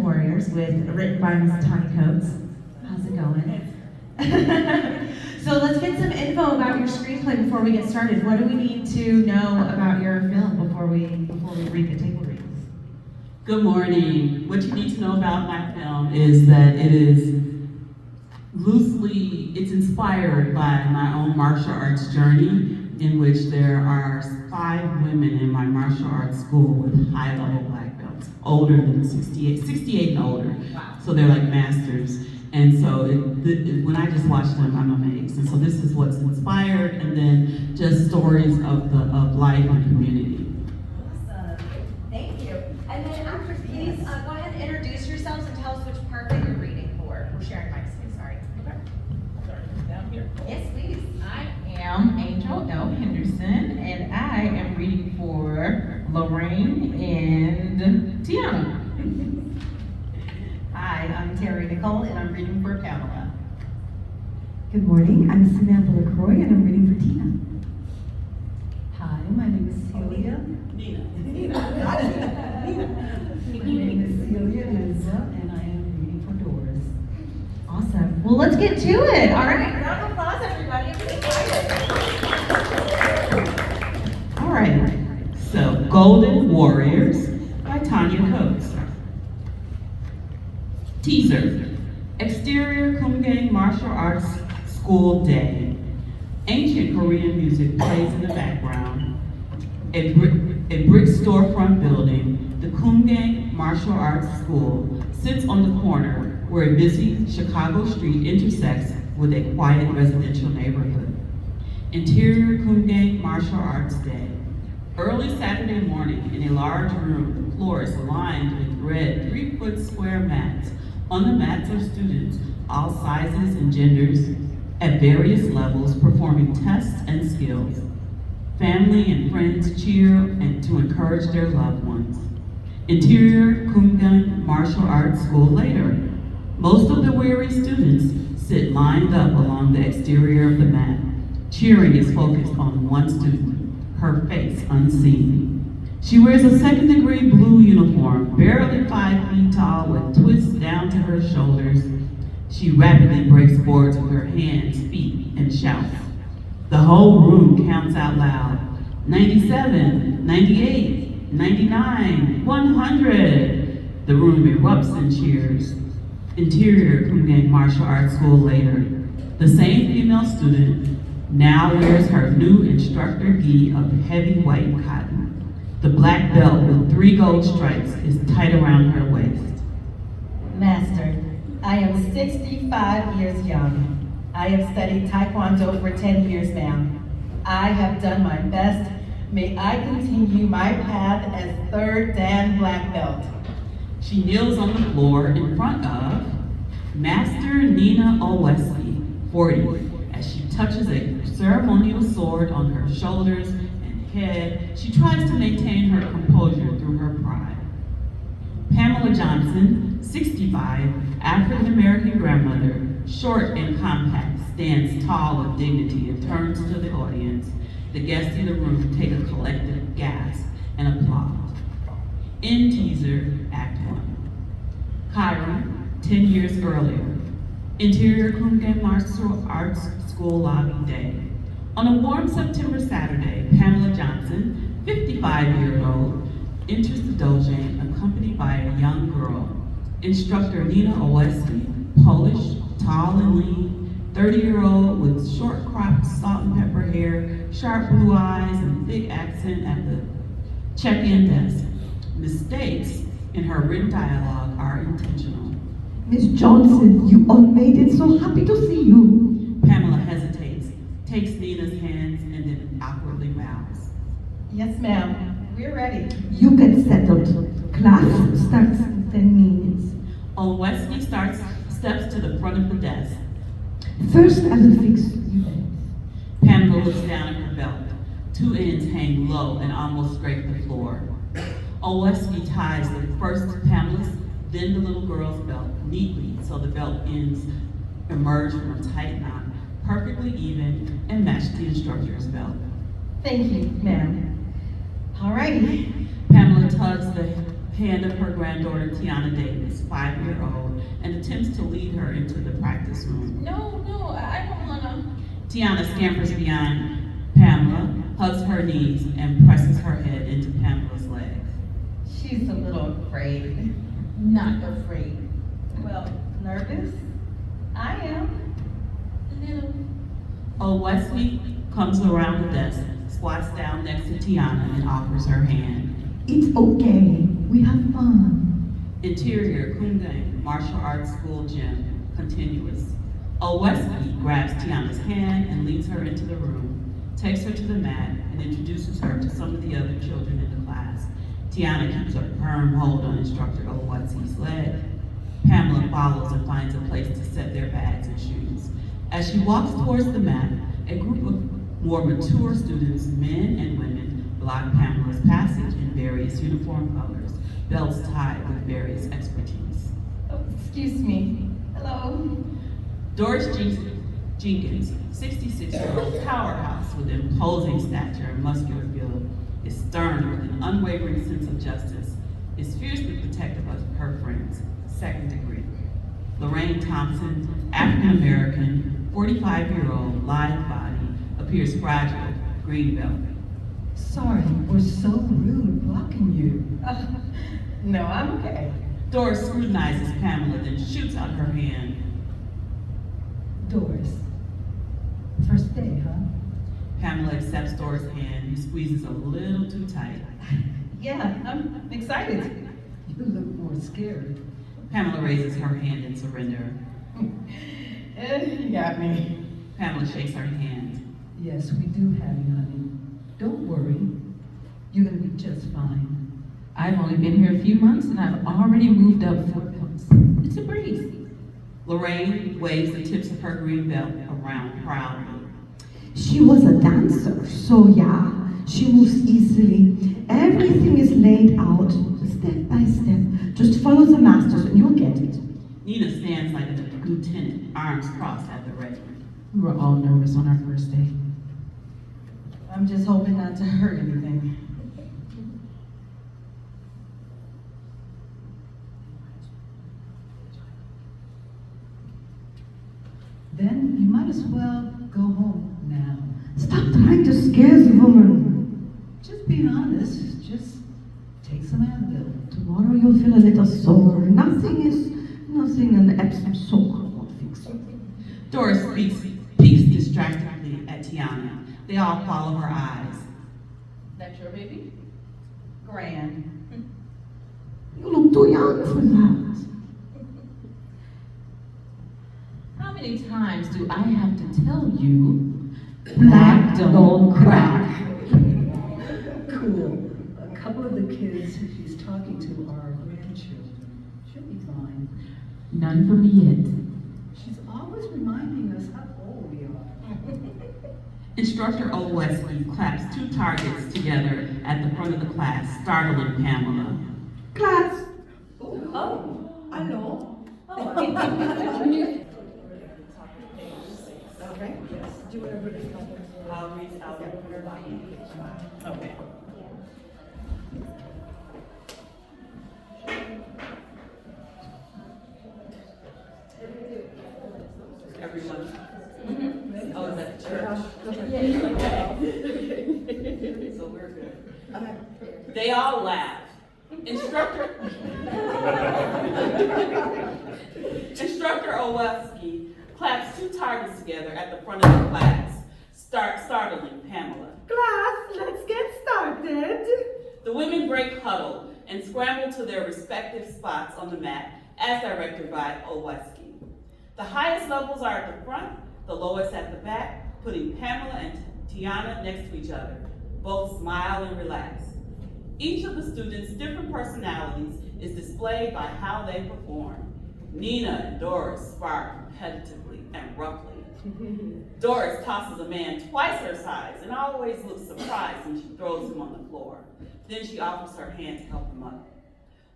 Warriors, written by Miss Tanya Coates. How's it going? So let's get some info about your screenplay before we get started. What do we need to know about your film before we read the table reads? Good morning. What you need to know about my film is that it's inspired by my own martial arts journey, in which there are 5 women in my martial arts school with high-level black belts, older than 68 and older. Wow. So they're like masters. And so when I just watch them, I'm amazed. And so this is what's inspired, and then just stories of life and community. Awesome. Thank you. And then after, please go ahead and introduce yourselves and tell us which part that you're reading for. We're sharing mics. Sorry. Down here. Yes, please. I am Angel L. Henderson, and I am reading for Lorraine and Tiana. Hi, I'm Terry Nicole, and I'm reading for Pamela. Good morning, I'm Samantha LaCroix, and I'm reading for Tina. Hi, my name is Celia. My name is Celia Linza, and I am reading for Doris. Awesome. Well, let's get to it. All right. Round of applause, everybody. I'm excited. All right. So, Golden Warriors by Tanya Coates. Teaser. Exterior Kumgang Martial Arts School Day. Ancient Korean music plays in the background. A brick storefront building, the Kumgang Martial Arts School sits on the corner where a busy Chicago street intersects with a quiet residential neighborhood. Interior Kumgang Martial Arts Day. Early Saturday morning in a large room, the floor is lined with red 3-foot square mats. On the mats are students, all sizes and genders, at various levels, performing tests and skills. Family and friends cheer and to encourage their loved ones. Interior Kumgang Martial Arts School later. Most of the weary students sit lined up along the exterior of the mat. Cheering is focused on one student, her face unseen. She wears a second-degree blue uniform, barely 5 feet tall, with twists down to her shoulders. She rapidly breaks boards with her hands, feet, and shouts. The whole room counts out loud. 97, 98, 99, 100. The room erupts in cheers. Interior Kumgang Martial Arts School later. The same female student now wears her new instructor gi of heavy white cotton. The black belt with 3 gold stripes is tight around her waist. Master, I am 65 years young. I have studied Taekwondo for 10 years now. I have done my best. May I continue my path as 3rd Dan black belt. She kneels on the floor in front of Master Nina Oweski, 40, as she touches a ceremonial sword on her shoulders and head. She tries to maintain her composure through her pride. Pamela Johnson, 65, African-American grandmother, short and compact, stands tall with dignity and turns to the audience. The guests in the room take a collective gasp and applaud. In teaser, Act 1. Cairo, 10 years earlier. Interior Kumgang Martial Arts School Lobby Day. On a warm September Saturday, Pamela Johnson, 55-year-old, enters the dojo accompanied by a young girl. Instructor Nina Oweski, Polish, tall and lean, 30-year-old with short cropped salt and pepper hair, sharp blue eyes, and thick accent at the check-in desk. Mistakes in her written dialogue are intentional. Miss Johnson, you all made it. So happy to see you. Pamela hesitates, takes Nina's hands, and then awkwardly bows. Yes, ma'am. We're ready. You get settled. Class starts in 10 minutes. Oweski steps to the front of the desk. First, I will fix you. Pamela looks down at her belt. 2 ends hang low and almost scrape the floor. Oweski ties the first Pamela's, then the little girl's belt neatly so the belt ends emerge from a tight knot, perfectly even, and match the instructor's belt. Thank you, ma'am. All righty. Pamela tugs the hand of her granddaughter Tiana Davis, 5-year-old, and attempts to lead her into the practice room. No, I don't wanna. Tiana scampers beyond Pamela, hugs her knees, and presses her head into Pamela's leg. She's a little afraid. Not afraid. Well, nervous? I am. A little. Old Wesley comes around the desk, squats down next to Tiana, and offers her hand. It's okay. We have fun. Interior Kungang Martial Arts School Gym, continuous. Old Wesley grabs Tiana's hand and leads her into the room, takes her to the mat, and introduces her to some of the other children in the class. Tiana keeps a firm hold on instructor Old Wesley's leg. Pamela follows and finds a place to set their bags and shoes. As she walks towards the mat, a group of more mature students, men and women, block Pamela's passage in various uniform colors, belts tied with various expertise. Oh, excuse me. Hello. Doris Jenkins, 66-year-old powerhouse with imposing stature and muscular build, is stern with an unwavering sense of justice, is fiercely protective of her friends, second degree. Lorraine Thompson, African-American, 45-year-old, lithe body, appears fragile, green belt. Sorry, we're so rude blocking you. No, I'm okay. Doris scrutinizes Pamela, then shoots out her hand. Doris, first day, huh? Pamela accepts Doris' hand, who squeezes a little too tight. Yeah, I'm excited. You look more scared. Pamela raises her hand in surrender. You got me. Pamela shakes her hand. Yes, we do have you, honey. Don't worry. You're gonna be just fine. I've only been here a few months and I've already moved up 4 belts. It's a breeze. Lorraine waves the tips of her green belt around proudly. She was a dancer, so yeah, she moves easily. Everything is laid out step by step. Just follow the masters and you'll get it. Nina stands like a lieutenant, arms crossed at the ready. We were all nervous on our first day. I'm just hoping not to hurt anything. Then you might as well go home now. Stop trying to scare the woman. Just be honest. Just take some Advil. Tomorrow you'll feel a little sore. Nothing an Epsom sore won't fix it. Doris peeks distractedly at Tiana. They all follow her eyes. That your baby? Grand. You look too young for that. How many times do I have to tell you, Black don't crack. Cool. A couple of the kids she's talking to are grandchildren. She'll be fine. none for me yet. She's always reminding us how old we are. Instructor Old Wesley claps 2 targets together at the front of the class, startling Pamela. Class. Oh, I know. Okay, yes. Do whatever it is. I'll reach out. Okay. Everyone. Oh, is that church? So we're good. They all laugh. Instructor Owski claps 2 targets together at the front of the class, startling Pamela. Class, let's get started. The women break huddle and scramble to their respective spots on the mat as directed by Owski. The highest levels are at the front, the lowest at the back, putting Pamela and Tiana next to each other. Both smile and relax. Each of the students' different personalities is displayed by how they perform. Nina and Doris spar competitively and roughly. Doris tosses a man twice her size and always looks surprised when she throws him on the floor. Then she offers her hand to help him up.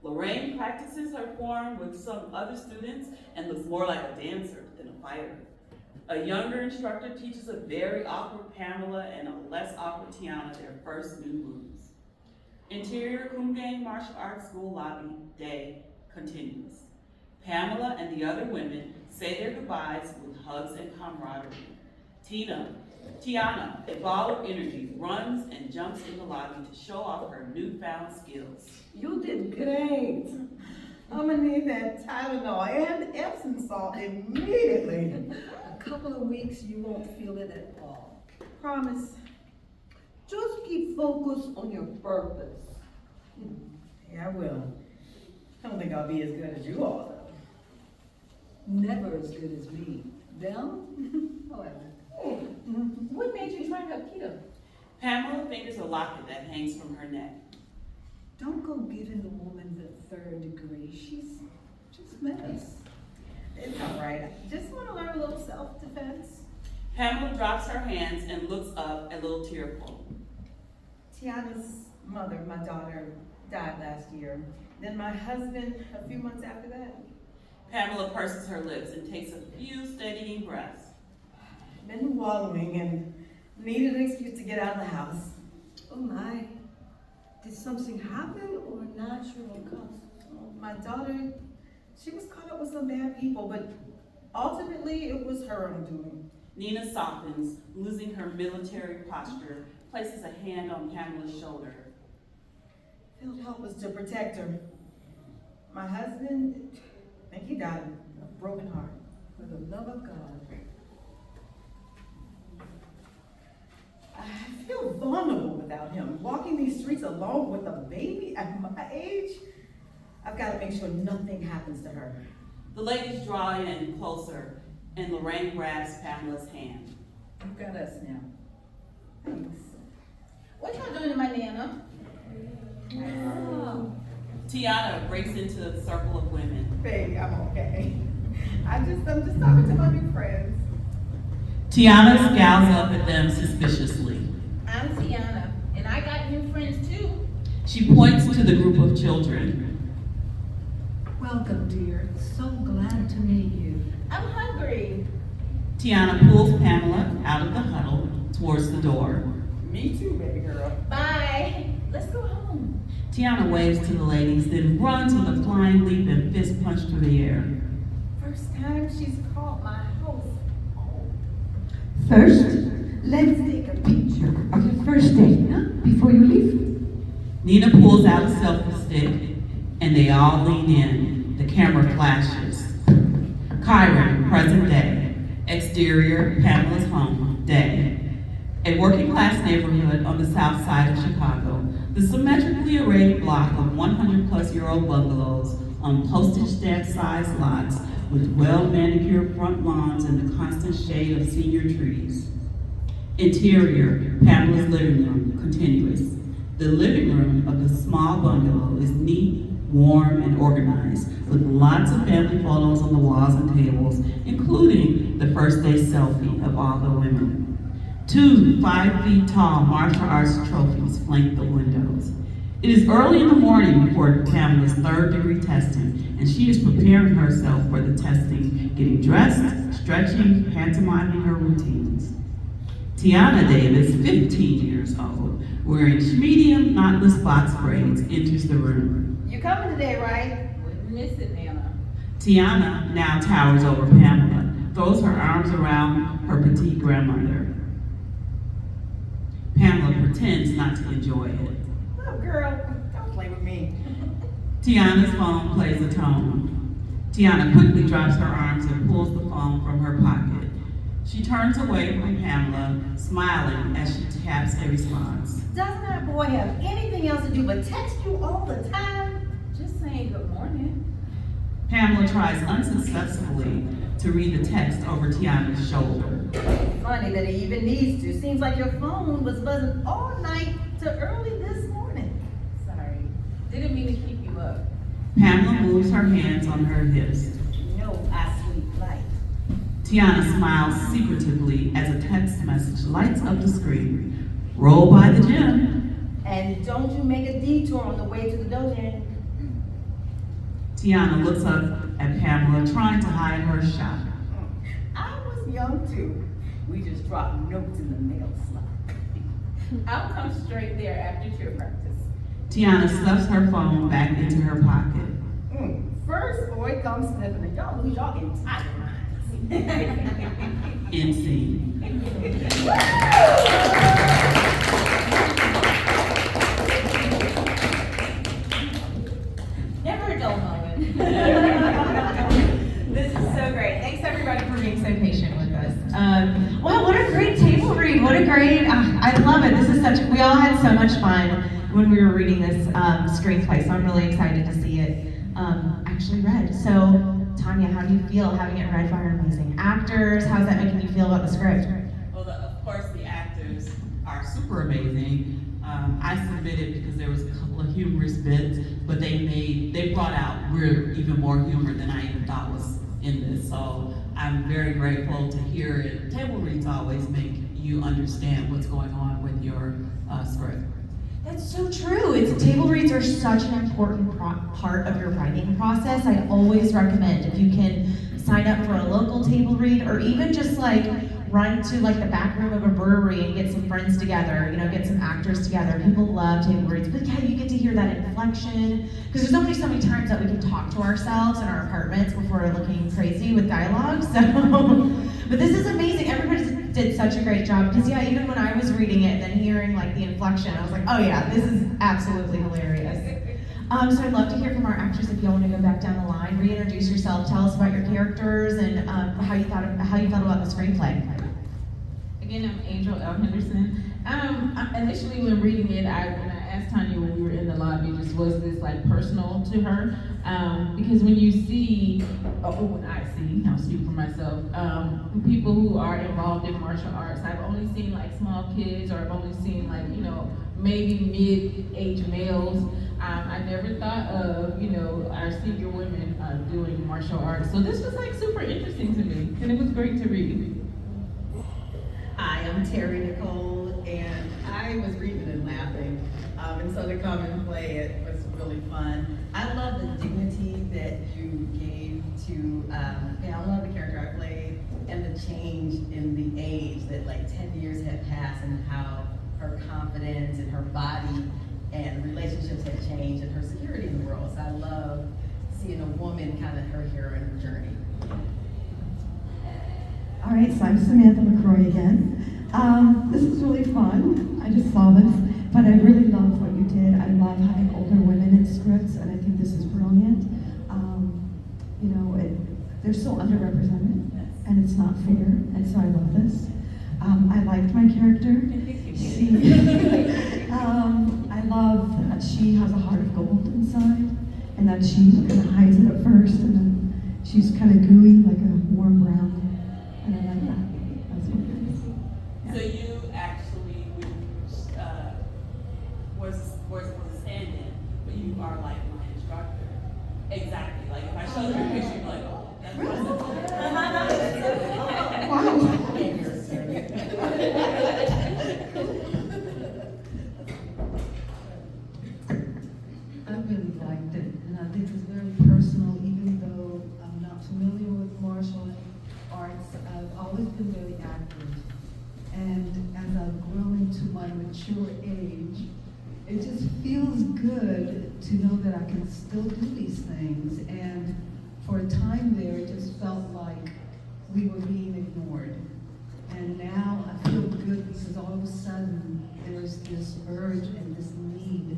Lorraine practices her form with some other students and looks more like a dancer than a fighter. A younger instructor teaches a very awkward Pamela and a less awkward Tiana their first new moves. Interior Kumgang Martial Arts School Lobby Day continues. Pamela and the other women say their goodbyes with hugs and camaraderie. Tiana, a ball of energy, runs and jumps in the lobby to show off her newfound skills. You did great. I'm gonna need that Tylenol and Epsom salt immediately. A couple of weeks, you won't feel it at all. Promise. Just keep focused on your purpose. Yeah, I will. I don't think I'll be as good as you all, though. Never as good as me. Belle? However. What made you try Hapkido? Pamela fingers a locket that hangs from her neck. Don't go giving the woman the 3rd degree. She's just mess. It's all right. I just want to learn a little self-defense. Pamela drops her hands and looks up, a little tearful. Tiana's mother, my daughter, died last year. Then my husband, a few months after that. Pamela purses her lips and takes a few steadying breaths. Been wallowing and needed an excuse to get out of the house. Oh my. Did something happen or natural cause? My daughter, she was caught up with some bad people, but ultimately it was her undoing. Nina softens, losing her military posture, places a hand on Pamela's shoulder. Felt helpless to protect her. My husband, I think he died of a broken heart. For the love of God. I feel vulnerable without him. Walking these streets alone with a baby at my age, I've got to make sure nothing happens to her. The ladies draw in closer, and Lorraine grabs Pamela's hand. You've got us now. Thanks. What y'all doing to my Nana? Tiana breaks into the circle of women. Baby, I'm okay. I'm just talking to my new friends. Tiana scowls up at them suspiciously. I'm Tiana, and I got new friends too. She points to the group of children. Welcome, dear. So glad to meet you. I'm hungry. Tiana pulls Pamela out of the huddle towards the door. Me too, baby girl. Bye. Let's go home. Tiana waves to the ladies, then runs with a flying leap and fist punch through the air. First time she's called my house. First, let's take a picture of your first date, huh? Before you leave. Nina pulls out a selfie stick, and they all lean in. The camera flashes. Kyron, present day. Exterior, Pamela's home, day. A working-class neighborhood on the south side of Chicago. The symmetrically arrayed block of 100-plus-year-old bungalows on postage-stamp-sized lots with well-manicured front lawns and the constant shade of senior trees. Interior, Pamela's living room, continuous. The living room of the small bungalow is neat, warm, and organized, with lots of family photos on the walls and tables, including the first day selfie of all the women. 2 5-feet-tall martial arts trophies flank the windows. It is early in the morning before Pamela's 3rd-degree testing, and she is preparing herself for the testing, getting dressed, stretching, pantomiming her routines. Tiana Davis, 15 years old, wearing medium knotless box braids, enters the room. You coming today, right? Wouldn't miss it, Nana. Tiana now towers over Pamela, throws her arms around her petite grandmother. Pamela pretends not to enjoy it. Oh, girl, don't play with me. Tiana's phone plays a tone. Tiana quickly drops her arms and pulls the phone from her pocket. She turns away from Pamela, smiling as she taps a response. Doesn't that boy have anything else to do but text you all the time? Just saying good morning. Pamela tries unsuccessfully to read the text over Tiana's shoulder. Funny that he even needs to. Seems like your phone was buzzing all night to early this morning. Sorry. Didn't mean to keep you up. Pamela moves her hands on her hips. No, I sleep light. Tiana smiles secretively as a text message lights up the screen. Roll by the gym. And don't you make a detour on the way to the dojo. Tiana looks up at Pamela, trying to hide her shock. I was young too. We just dropped notes in the mail slot. I'll come straight there after cheer practice. Tiana stuffs her phone back into her pocket. First boy comes sniffing, and y'all lose y'all entire minds. End scene. Never a dull moment. This is so great. Thanks everybody for being so patient with us. Wow, what a great table read. What a great, I love it. This is we all had so much fun when we were reading this screenplay, so I'm really excited to see it actually read. So, Tanya, how do you feel having it read by our amazing actors? How's that making you feel about the script? Well, of course, the actors are super amazing. I submitted because there was a couple of humorous bits, but they brought out even more humor than I even thought was in this. So I'm very grateful to hear it. Table reads always make you understand what's going on with your script. That's so true. Table reads are such an important part of your writing process. I always recommend if you can sign up for a local table read, or even just like run to like the back room of a brewery and get some friends together, get some actors together. People love table reads, but yeah, you get to hear that inflection, because there's only so many times that we can talk to ourselves in our apartments before we're looking crazy with dialogue. So, but this is amazing. Everybody did such a great job, because yeah, even when I was reading it and then hearing like the inflection, I was like, oh yeah, this is absolutely hilarious. So I'd love to hear from our actors if y'all want to go back down the line, reintroduce yourself, tell us about your characters and how you felt about the screenplay. Again, I'm Angel L. Henderson. Initially when reading it, when I asked Tanya when we were in the lobby, just was this like personal to her? Because when you see, when I see, I'll speak for myself, people who are involved in martial arts, I've only seen like small kids, or I've only seen like, maybe mid-age males. I never thought of, our senior women doing martial arts. So this was like super interesting to me, and it was great to read. Hi, I'm Terry Nicole, and I was reading and laughing, and so to come and play it was really fun. I love the dignity that you gave to, I love the character I played, and the change in the age that like 10 years had passed, and how her confidence and her body and relationships had changed, and her security in the world. So I love seeing a woman kind of her hero and her journey. All right, so I'm Samantha McCroy again. This is really fun. I just saw this, but I really love what you did. I love having older women in scripts, and I think this is brilliant. They're so underrepresented, and it's not fair, and so I love this. I liked my character. I love that she has a heart of gold inside, and that she kind of hides it at first, and then she's kind of gooey, like a warm brown. And I like that. That's what it is. Yeah. So you actually was a stand-in, but you are like my instructor. Exactly. Like if I show you a picture, you're like, oh, that's I really liked it, and I think it's very personal, even though I'm not familiar with martial arts. I've always been very active, and as I've grown into my mature age, it just feels good to know that I can still do these things. And for a time there, it just felt like we were being ignored. And now I feel good because all of a sudden there's this urge and this need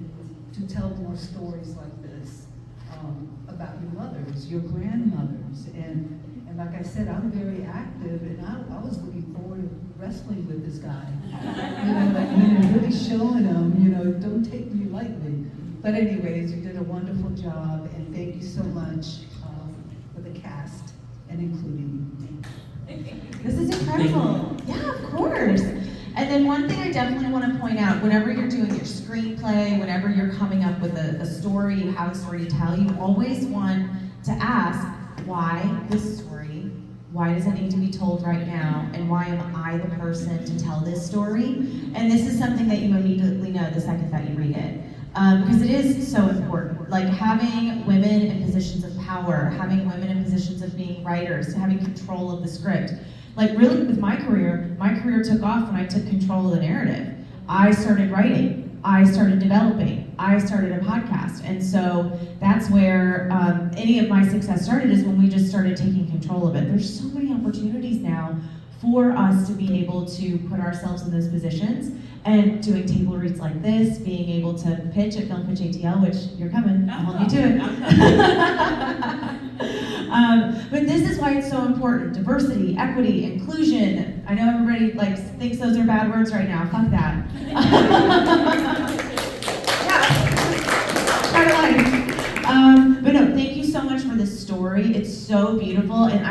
to tell more stories like this about your mothers, your grandmothers. And like I said, I'm very active, and I was looking forward to wrestling with this guy. Really showing him, don't take me lightly. But anyways, you did a wonderful job, and thank you so much for the cast and including me. This is incredible. Yeah, of course. And then one thing I definitely want to point out, whenever you're doing your screenplay, whenever you're coming up with a story, you have a story to tell, you always want to ask, why this story? Why does it need to be told right now? And why am I the person to tell this story? And this is something that you immediately know the second that you read it. Because it is so important. Like having women in positions of power, having women in positions of being writers, having control of the script. Like really with my career took off when I took control of the narrative. I started writing, I started developing. I started a podcast. And so that's where any of my success started, is when we just started taking control of it. There's so many opportunities now for us to be able to put ourselves in those positions, and doing table reads like this, being able to pitch at Film Pitch ATL, which you're coming, I'll hold you to it. But this is why it's so important: diversity, equity, inclusion. I know everybody thinks those are bad words right now. Fuck that. Yeah, part of life. But no, thank you so much for this story. It's so beautiful, and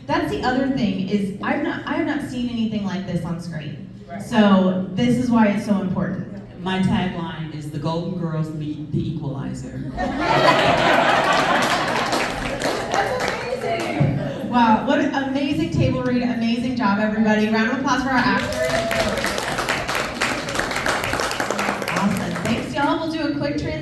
that's the other thing, is I have not seen anything like this on screen. So this is why it's so important. My tagline is, the Golden Girls meet the Equalizer. Wow, what an amazing table read, amazing job, everybody. Round of applause for our actors. Awesome, thanks y'all. We'll do a quick transition.